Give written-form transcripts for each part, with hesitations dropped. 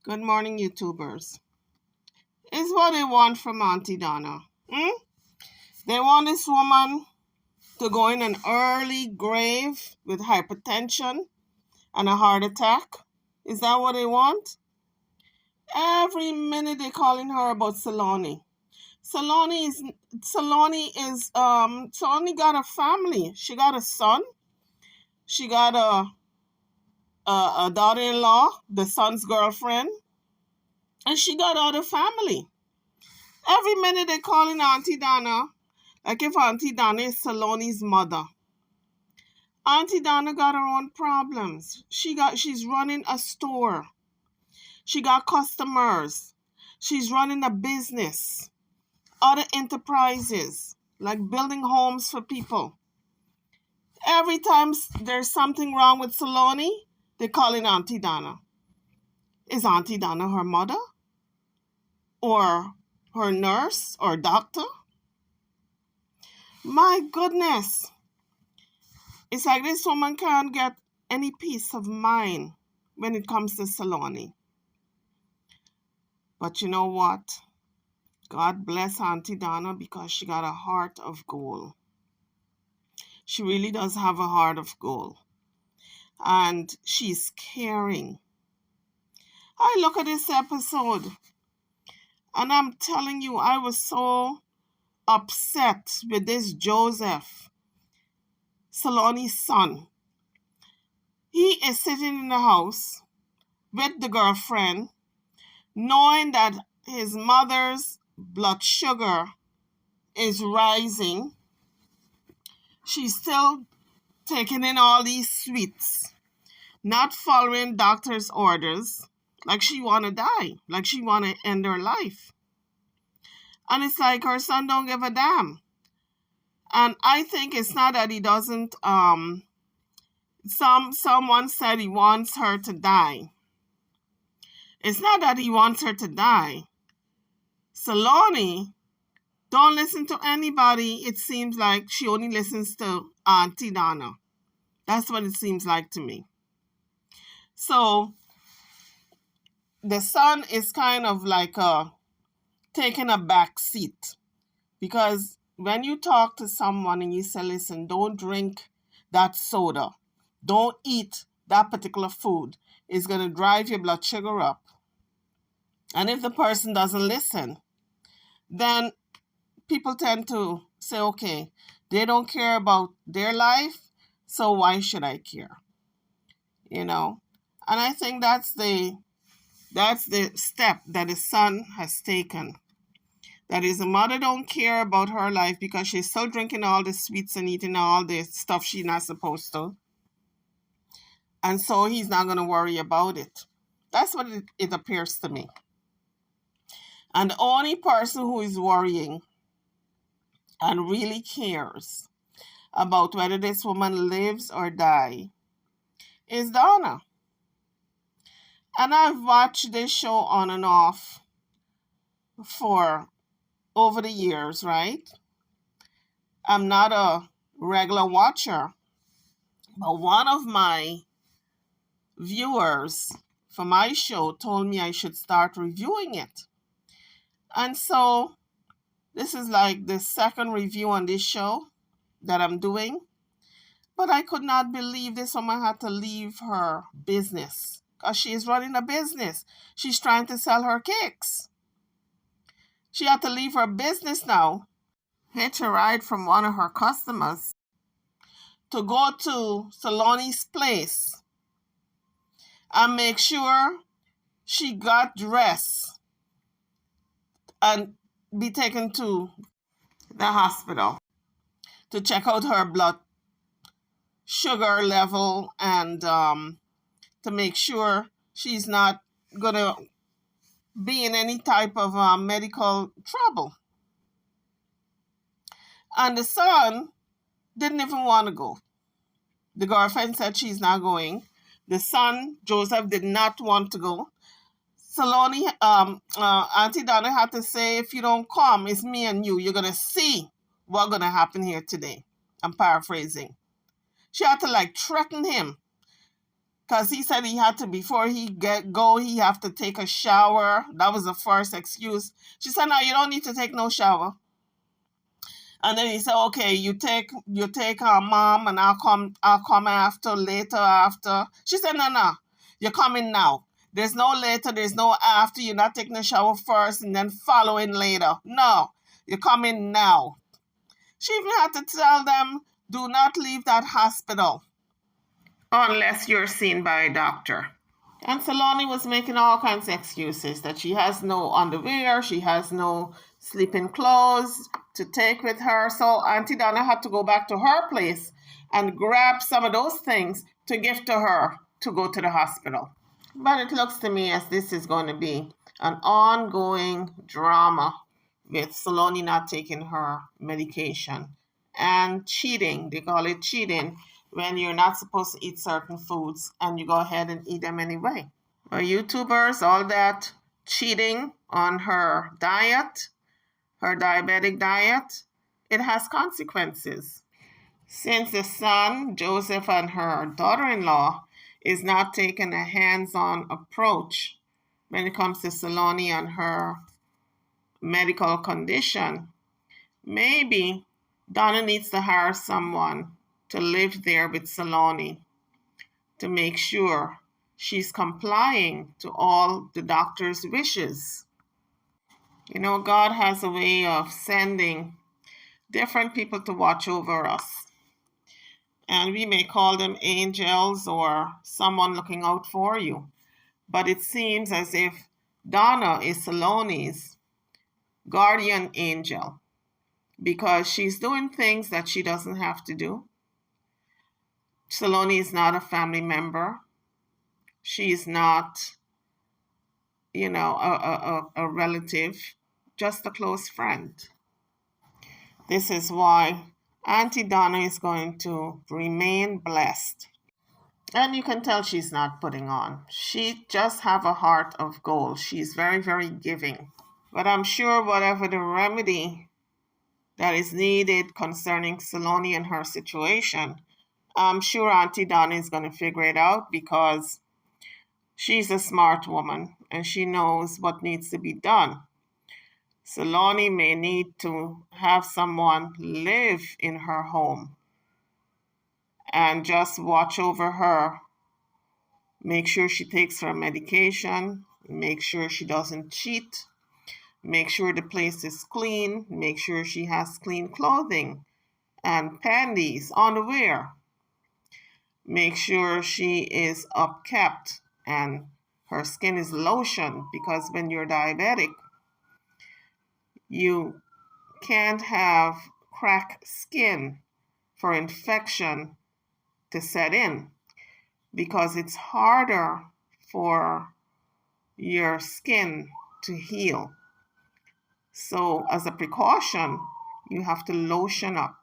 Good morning, YouTubers. Is what they want from Auntie Donna. They want this woman to go in an early grave with hypertension and a heart attack. Is that what they want? Every minute they're calling her about Solaine. Solaine got a family. She got a son. She got a daughter-in-law, the son's girlfriend, and she got other family. Every minute they're calling Auntie Donna, like if Auntie Donna is Solaine's mother. Auntie Donna got her own problems. She's running a store. She got customers. She's running a business. Other enterprises, like building homes for people. Every time there's something wrong with Solaine, they're calling Auntie Donna. Is Auntie Donna her mother? Or her nurse or doctor? My goodness. It's like this woman can't get any peace of mind when it comes to Solaine. But you know what? God bless Auntie Donna because she got a heart of gold. She really does have a heart of gold. And she's caring. I look at this episode and I'm telling you, I was so upset with this Joseph, Solaine's son. He is sitting in the house with the girlfriend, knowing that his mother's blood sugar is rising. She's still taking in all these sweets, not following doctor's orders, like she want to die, like she want to end her life. And it's like her son don't give a damn. And I think it's not that he doesn't, someone said he wants her to die. It's not that he wants her to die. Solaine don't listen to anybody. It seems like she only listens to Auntie Donna. That's what it seems like to me. So the son is kind of like taking a back seat, because when you talk to someone and you say, listen, don't drink that soda, don't eat that particular food, it's going to drive your blood sugar up. And if the person doesn't listen, then people tend to say, okay, they don't care about their life, so why should I care? And I think that's the step that the son has taken. That his mother don't care about her life because she's still drinking all the sweets and eating all the stuff she's not supposed to. And so he's not going to worry about it. That's what it appears to me. And the only person who is worrying and really cares about whether this woman lives or dies is Donna. And I've watched this show on and off for over the years, right? I'm not a regular watcher, but one of my viewers for my show told me I should start reviewing it. And so this is like the second review on this show that I'm doing. But I could not believe this woman had to leave her business because she is running a business. She's trying to sell her cakes. She had to leave her business now, hitch a ride from one of her customers to go to Solaine's place and make sure she got dressed and be taken to the hospital to check out her blood sugar level and to make sure she's not going to be in any type of medical trouble. And the son didn't even want to go. The girlfriend said she's not going. The son, Joseph, did not want to go. Solaine, Auntie Donna had to say, if you don't come, it's me and you. You're going to see what's going to happen here today. I'm paraphrasing. She had to threaten him. Because he said he had to, before he go, he have to take a shower. That was the first excuse. She said, no, you don't need to take no shower. And then he said, okay, you take her mom, and I'll come after, later after. She said, no, no, you're coming now. There's no later, there's no after. You're not taking a shower first and then following later. No, you're coming now. She even had to tell them, do not leave that hospital unless you're seen by a doctor. And Solaine was making all kinds of excuses that she has no underwear, she has no sleeping clothes to take with her. So Auntie Donna had to go back to her place and grab some of those things to give to her to go to the hospital. But it looks to me as this is going to be an ongoing drama with Solaine not taking her medication and cheating. They call it cheating when you're not supposed to eat certain foods and you go ahead and eat them anyway. YouTubers, all that cheating on her diet, her diabetic diet, it has consequences. Since the son, Joseph, and her daughter-in-law is not taking a hands-on approach when it comes to Solaine and her medical condition, maybe Donna needs to hire someone to live there with Solaine to make sure she's complying to all the doctor's wishes. You know, God has a way of sending different people to watch over us. And we may call them angels or someone looking out for you. But it seems as if Donna is Solaine's guardian angel because she's doing things that she doesn't have to do. Solaine is not a family member. She's not, a relative, just a close friend. This is why Auntie Donna is going to remain blessed. And you can tell she's not putting on. She just have a heart of gold. She's very, very giving. But I'm sure whatever the remedy that is needed concerning Solaine and her situation, I'm sure Auntie Donna is going to figure it out because she's a smart woman and she knows what needs to be done. Solaine may need to have someone live in her home and just watch over her. Make sure she takes her medication, make sure she doesn't cheat, make sure the place is clean, make sure she has clean clothing and panties, underwear. Make sure she is upkept and her skin is lotioned because when you're diabetic, you can't have cracked skin for infection to set in because it's harder for your skin to heal. So as a precaution, you have to lotion up.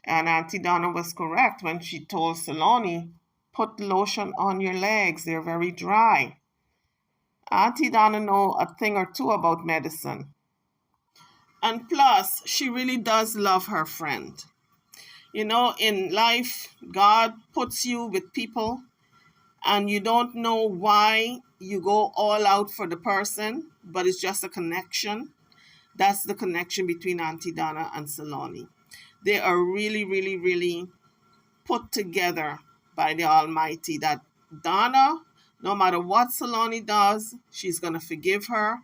And Auntie Donna was correct when she told Solaine, put lotion on your legs, they're very dry. Auntie Donna knows a thing or two about medicine. And plus, she really does love her friend. You know, in life, God puts you with people and you don't know why you go all out for the person, but it's just a connection. That's the connection between Auntie Donna and Solaine. They are really, really, really put together by the Almighty that Donna, no matter what Solaine does, she's going to forgive her.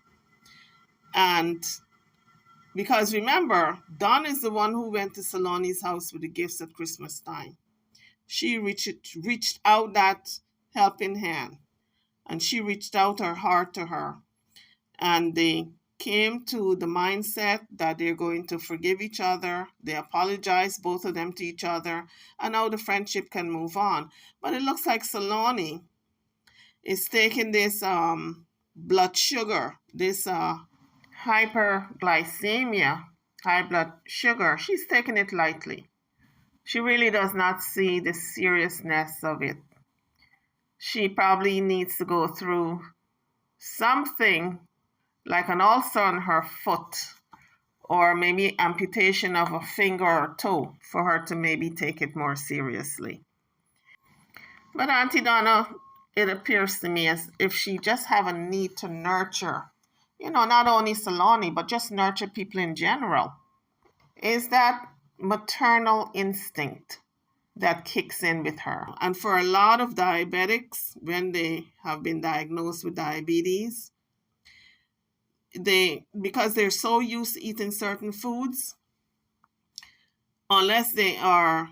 And because remember, Donna is the one who went to Solaine's house with the gifts at Christmas time. She reached out that helping hand, and she reached out her heart to her. And they came to the mindset that they're going to forgive each other. They apologize, both of them, to each other, and now the friendship can move on. But it looks like Solaine is taking this blood sugar, this hyperglycemia, high blood sugar. She's taking it lightly. She really does not see the seriousness of it. She probably needs to go through something like an ulcer on her foot or maybe amputation of a finger or toe for her to maybe take it more seriously. But Auntie Donna, it appears to me as if she just have a need to nurture, not only Solaine, but just nurture people in general. Is that maternal instinct that kicks in with her. And for a lot of diabetics, when they have been diagnosed with diabetes, because they're so used to eating certain foods, unless they are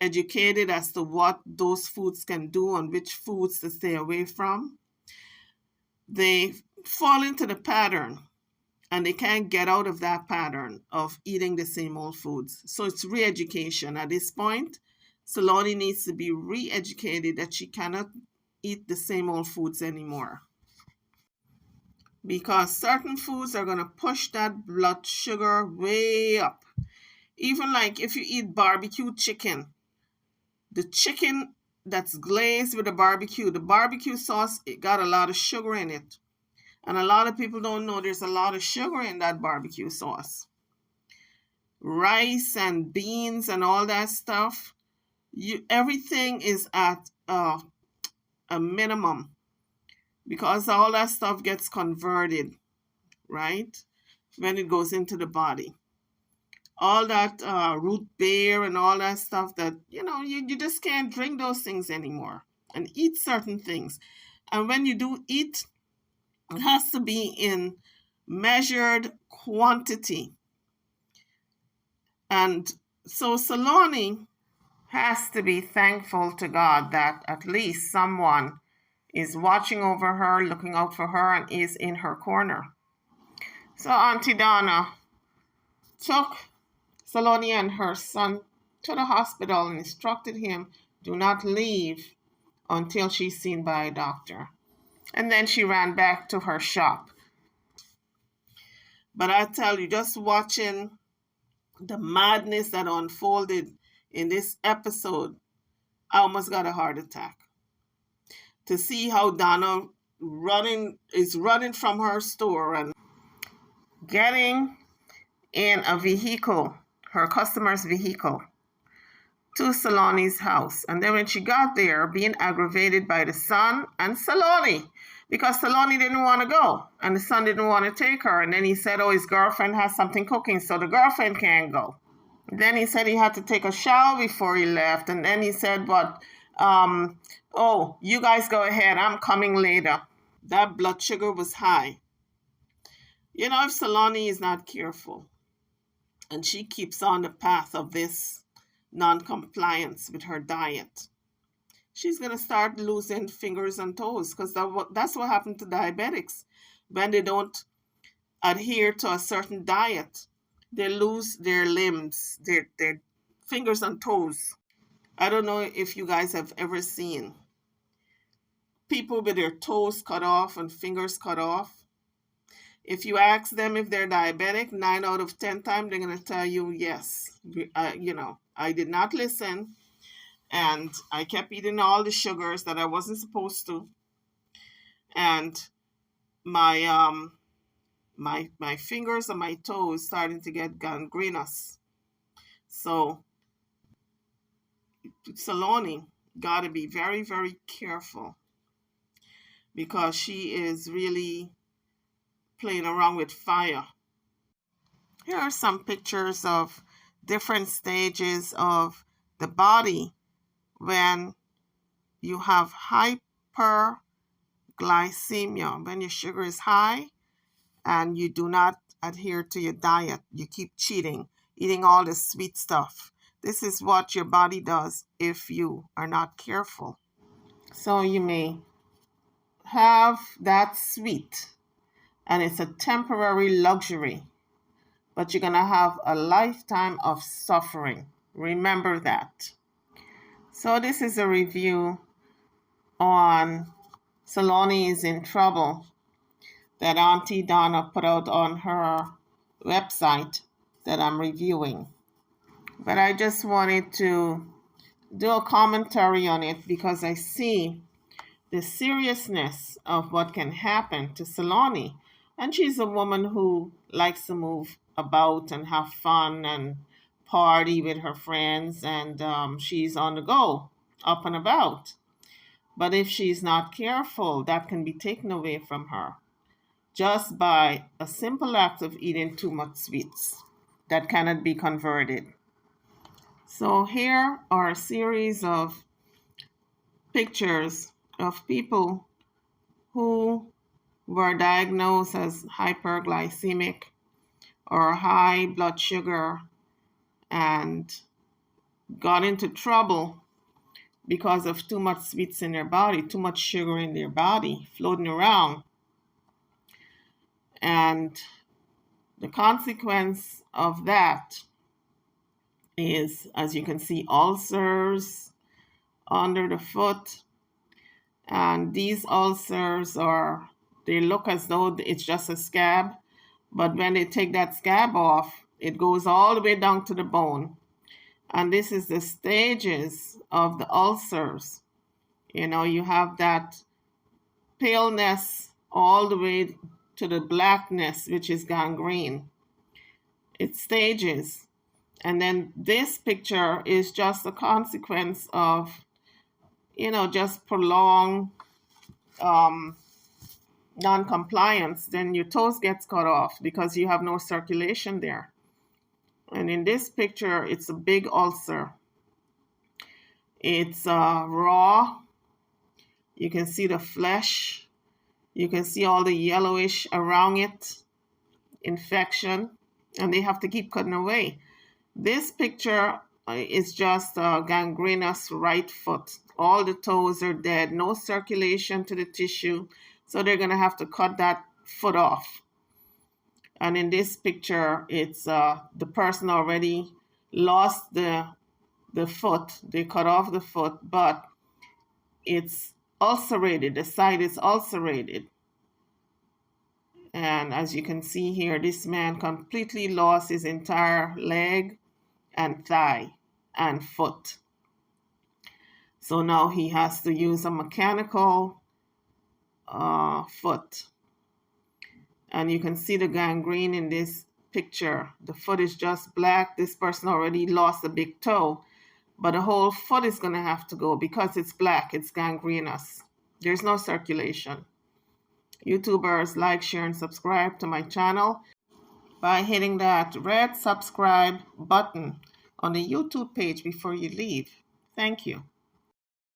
educated as to what those foods can do and which foods to stay away from, they fall into the pattern and they can't get out of that pattern of eating the same old foods. So it's re-education. At this point, Solaine needs to be re-educated that she cannot eat the same old foods anymore. Because certain foods are going to push that blood sugar way up. Even like if you eat barbecue chicken, the chicken that's glazed with the barbecue sauce, it got a lot of sugar in it. And a lot of people don't know there's a lot of sugar in that barbecue sauce. Rice and beans and all that stuff, everything is at a minimum because all that stuff gets converted, right? When it goes into the body. All that root beer and all that stuff that, you just can't drink those things anymore and eat certain things. And when you do eat, it has to be in measured quantity. And so Solaine has to be thankful to God that at least someone is watching over her, looking out for her, and is in her corner. So Auntie Donna took Solaine and her son to the hospital and instructed him, do not leave until she's seen by a doctor. And then she ran back to her shop. But I tell you, just watching the madness that unfolded in this episode, I almost got a heart attack. To see how Donna is running from her store and getting in a vehicle, her customer's vehicle, to Solaine's house. And then when she got there, being aggravated by the son and Solaine, because Solaine didn't want to go and the son didn't want to take her. And then he said, his girlfriend has something cooking, so the girlfriend can't go. Then he said he had to take a shower before he left. And then he said, you guys go ahead, I'm coming later. That blood sugar was high. If Solaine is not careful and she keeps on the path of this non-compliance with her diet, she's going to start losing fingers and toes, because that's what happened to diabetics. When they don't adhere to a certain diet, they lose their limbs, their fingers and toes. I don't know if you guys have ever seen people with their toes cut off and fingers cut off. If you ask them if they're diabetic, 9 out of 10 times they're going to tell you, yes, I did not listen. And I kept eating all the sugars that I wasn't supposed to. And my my fingers and my toes starting to get gangrenous. So Solaine got to be very, very careful, because she is really playing around with fire. Here are some pictures of different stages of the body when you have hyperglycemia, when your sugar is high and you do not adhere to your diet. You keep cheating, eating all the sweet stuff. This is what your body does if you are not careful. So you may have that sweet, and it's a temporary luxury, but you're going to have a lifetime of suffering. Remember that. So this is a review on Solaine is in Trouble that Auntie Donna put out on her website that I'm reviewing. But I just wanted to do a commentary on it because I see the seriousness of what can happen to Solaine. And she's a woman who likes to move about and have fun and party with her friends, and she's on the go, up and about. But if she's not careful, that can be taken away from her just by a simple act of eating too much sweets that cannot be converted. So here are a series of pictures of people who were diagnosed as hyperglycemic or high blood sugar and got into trouble because of too much sweets in their body, too much sugar in their body floating around. And the consequence of that is, as you can see, ulcers under the foot. And these ulcers they look as though it's just a scab, but when they take that scab off, it goes all the way down to the bone. And this is the stages of the ulcers. You have that paleness all the way to the blackness, which is gangrene. It's stages. And then this picture is just a consequence of, just prolonged non-compliance. Then your toes gets cut off because you have no circulation there. And in this picture, it's a big ulcer. It's raw. You can see the flesh. You can see all the yellowish around it, infection, and they have to keep cutting away. This picture is just a gangrenous right foot. All the toes are dead, no circulation to the tissue, so they're going to have to cut that foot off. And in this picture, it's the person already lost the foot. They cut off the foot, but it's ulcerated. The side is ulcerated. And as you can see here, this man completely lost his entire leg and thigh and foot. So now he has to use a mechanical foot. And you can see the gangrene in this picture. The foot is just black. This person already lost a big toe, but the whole foot is going to have to go because it's black. It's gangrenous. There's no circulation. YouTubers, like, share, and subscribe to my channel by hitting that red subscribe button on the YouTube page before you leave. Thank you.